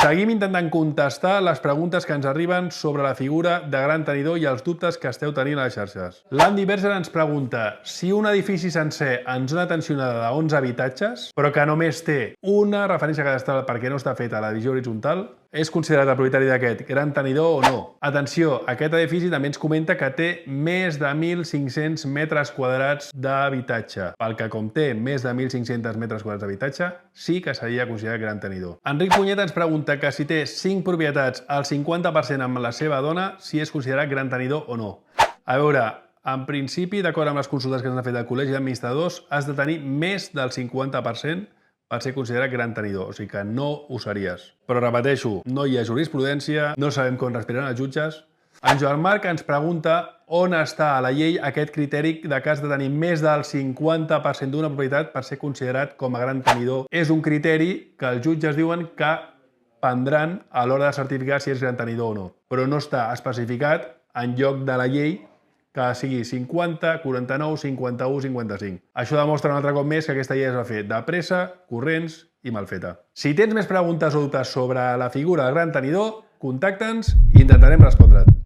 Seguim intentant contestar les preguntes que ens arriben sobre la figura de gran tenidor i els dubtes que esteu tenint a les xarxes. L'Andy Berger ens pregunta si un edifici sencer en zona tensionada de 11 habitatges, però que només té una referència cadastral perquè no està feta a la divisió horitzontal, és considerat el propietari d'aquest gran tenidor o no? Atenció, aquest edifici també ens comenta que té més de 1.500 metres quadrats d'habitatge. Pel que com té més de 1.500 metres quadrats d'habitatge, sí que seria considerat gran tenidor. Enric Punyeta ens pregunta que si té 5 propietats al 50% amb la seva dona, si és considerat gran tenidor o no. A veure, en principi, d'acord amb les consultes que s'han fet al Col·legi d'Administradors, has de tenir més del 50% per ser considerat gran tenidor, o sigui que no ho series. Però repeteixo, no hi ha jurisprudència, no sabem com respiraran els jutges. En Joan Marc ens pregunta on està a la llei aquest criteri de que has de tenir més del 50% d'una propietat per ser considerat com a gran tenidor. És un criteri que els jutges diuen que prendran a l'hora de certificar si és gran tenidor o no, però no està especificat en lloc de la llei que sigui 50, 49, 51, 55. Això demostra un altre cop més que aquesta llei es va fer de pressa, corrents i mal feta. Si tens més preguntes o dubtes sobre la figura del gran tenidor, contacta'ns i intentarem respondre't.